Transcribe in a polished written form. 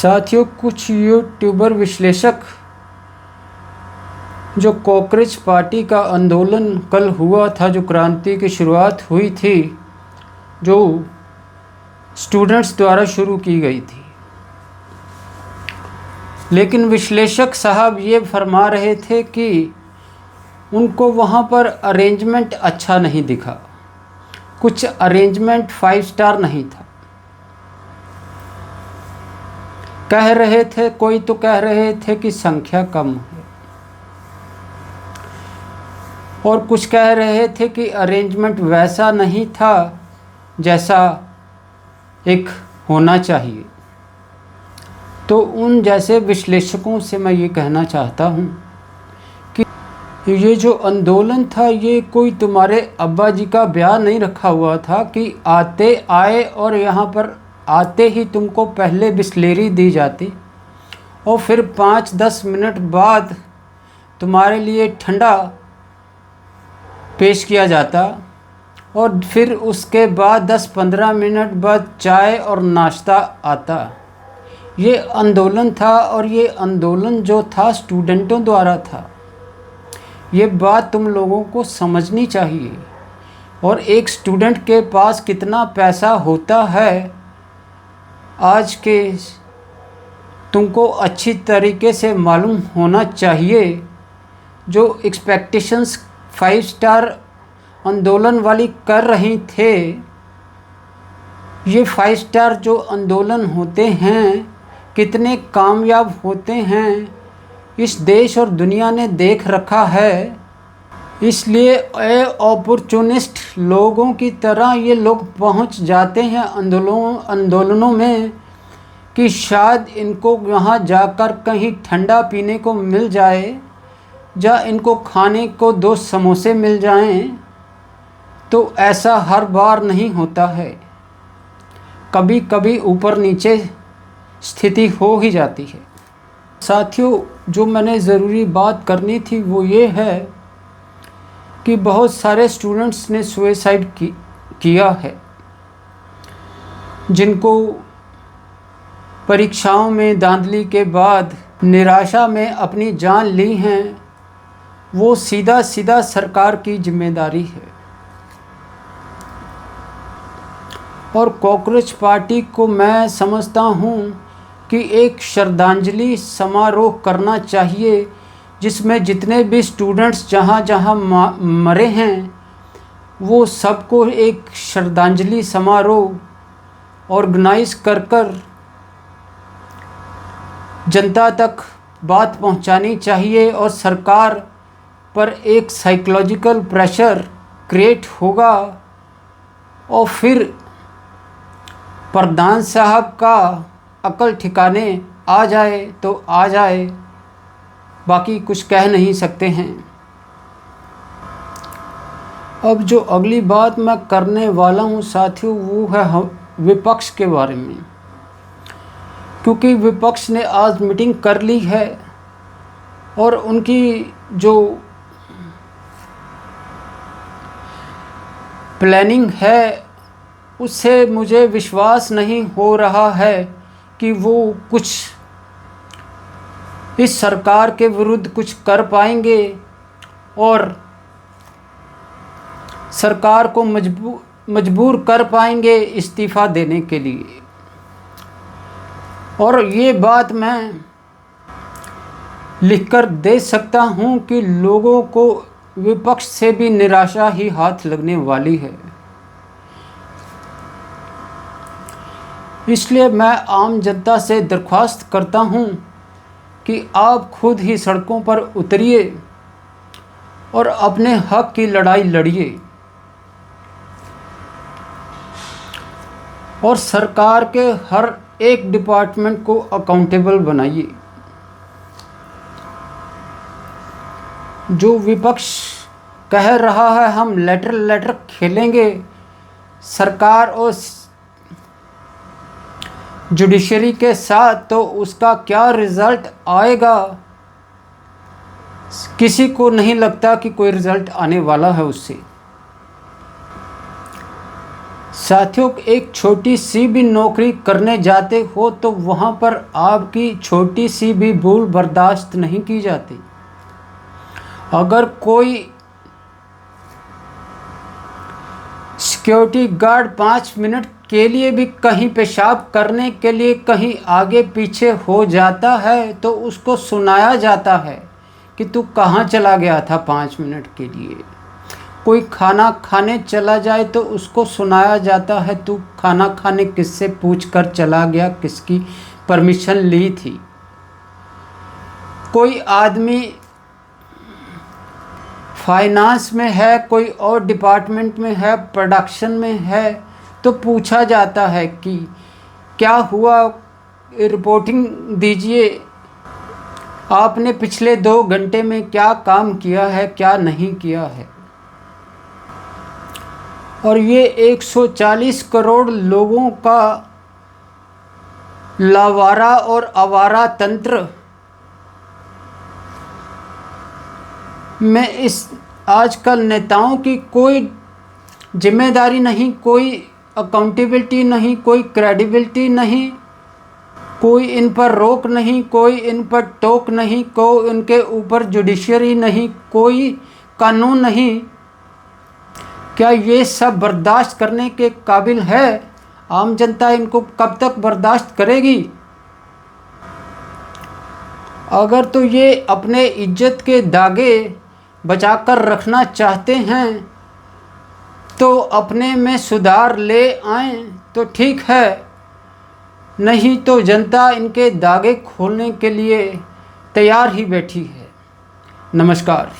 साथियों, कुछ यूट्यूबर विश्लेषक जो कॉकरोच पार्टी का आंदोलन कल हुआ था, जो क्रांति की शुरुआत हुई थी, जो स्टूडेंट्स द्वारा शुरू की गई थी, लेकिन विश्लेषक साहब ये फरमा रहे थे कि उनको वहाँ पर अरेंजमेंट अच्छा नहीं दिखा, कुछ अरेंजमेंट 5 स्टार नहीं था। कह रहे थे, कोई तो कह रहे थे कि संख्या कम है, और कुछ कह रहे थे कि अरेंजमेंट वैसा नहीं था जैसा एक होना चाहिए। तो उन जैसे विश्लेषकों से मैं ये कहना चाहता हूँ कि ये जो आंदोलन था, ये कोई तुम्हारे अब्बा जी का ब्याह नहीं रखा हुआ था कि आए और यहाँ पर आते ही तुमको पहले बिस्लेरी दी जाती और फिर 5-10 मिनट बाद तुम्हारे लिए ठंडा पेश किया जाता और फिर उसके बाद 10-15 मिनट बाद चाय और नाश्ता आता। ये आंदोलन था, और ये आंदोलन जो था स्टूडेंटों द्वारा था। ये बात तुम लोगों को समझनी चाहिए। और एक स्टूडेंट के पास कितना पैसा होता है आज के तुमको अच्छी तरीके से मालूम होना चाहिए। जो एक्सपेक्टेशंस 5 स्टार आंदोलन वाली कर रही थे, ये 5 स्टार जो आंदोलन होते हैं कितने कामयाब होते हैं, इस देश और दुनिया ने देख रखा है। इसलिए अपॉर्चुनिस्ट लोगों की तरह ये लोग पहुंच जाते हैं आंदोलनों में कि शायद इनको यहाँ जाकर कहीं ठंडा पीने को मिल जाए, या इनको खाने को 2 समोसे मिल जाएं। तो ऐसा हर बार नहीं होता है, कभी कभी ऊपर नीचे स्थिति हो ही जाती है। साथियों, जो मैंने ज़रूरी बात करनी थी वो ये है कि बहुत सारे स्टूडेंट्स ने सुसाइड किया है, जिनको परीक्षाओं में धांधली के बाद निराशा में अपनी जान ली हैं। वो सीधा सीधा सरकार की जिम्मेदारी है। और कॉकरोच पार्टी को मैं समझता हूँ कि एक श्रद्धांजलि समारोह करना चाहिए, जिसमें जितने भी स्टूडेंट्स जहाँ जहाँ मरे हैं वो सबको एक श्रद्धांजलि समारोह ऑर्गेनाइज कर जनता तक बात पहुँचानी चाहिए। और सरकार पर एक साइकोलॉजिकल प्रेशर क्रिएट होगा, और फिर प्रधान साहब का अकल ठिकाने आ जाए तो आ जाए, बाकी कुछ कह नहीं सकते हैं। अब जो अगली बात मैं करने वाला हूँ साथियों, वो है विपक्ष के बारे में, क्योंकि विपक्ष ने आज मीटिंग कर ली है और उनकी जो प्लानिंग है उससे मुझे विश्वास नहीं हो रहा है कि वो कुछ इस सरकार के विरुद्ध कुछ कर पाएंगे और सरकार को मजबूर कर पाएंगे इस्तीफ़ा देने के लिए। और ये बात मैं लिखकर दे सकता हूँ कि लोगों को विपक्ष से भी निराशा ही हाथ लगने वाली है। इसलिए मैं आम जनता से दरख्वास्त करता हूँ कि आप खुद ही सड़कों पर उतरिए और अपने हक की लड़ाई लड़िए, और सरकार के हर एक डिपार्टमेंट को अकाउंटेबल बनाइए। जो विपक्ष कह रहा है हम लेटर खेलेंगे सरकार और जुडिशरी के साथ, तो उसका क्या रिज़ल्ट आएगा किसी को नहीं लगता कि कोई रिज़ल्ट आने वाला है उससे। साथियों, एक छोटी सी भी नौकरी करने जाते हो तो वहाँ पर आपकी छोटी सी भी भूल बर्दाश्त नहीं की जाती। अगर कोई सिक्योरिटी गार्ड 5 मिनट के लिए भी कहीं पेशाब करने के लिए कहीं आगे पीछे हो जाता है तो उसको सुनाया जाता है कि तू कहाँ चला गया था 5 मिनट के लिए। कोई खाना खाने चला जाए तो उसको सुनाया जाता है, तू खाना खाने किससे पूछ कर चला गया, किसकी परमिशन ली थी। कोई आदमी फाइनेंस में है, कोई और डिपार्टमेंट में है, प्रोडक्शन में है, तो पूछा जाता है कि क्या हुआ, रिपोर्टिंग दीजिए, आपने पिछले 2 घंटे में क्या काम किया है, क्या नहीं किया है। और ये 140 करोड़ लोगों का लावारा और आवारा तंत्र में इस आजकल नेताओं की कोई जिम्मेदारी नहीं, कोई अकाउंटेबिलिटी नहीं, कोई क्रेडिबिलिटी नहीं, कोई इन पर रोक नहीं, कोई इन पर टोक नहीं, कोई उनके ऊपर जुडिशरी नहीं, कोई कानून नहीं। क्या ये सब बर्दाश्त करने के काबिल है? आम जनता इनको कब तक बर्दाश्त करेगी? अगर तो ये अपने इज्जत के दागे बचाकर रखना चाहते हैं तो अपने में सुधार ले आएं तो ठीक है, नहीं तो जनता इनके दागे खोलने के लिए तैयार ही बैठी है। नमस्कार।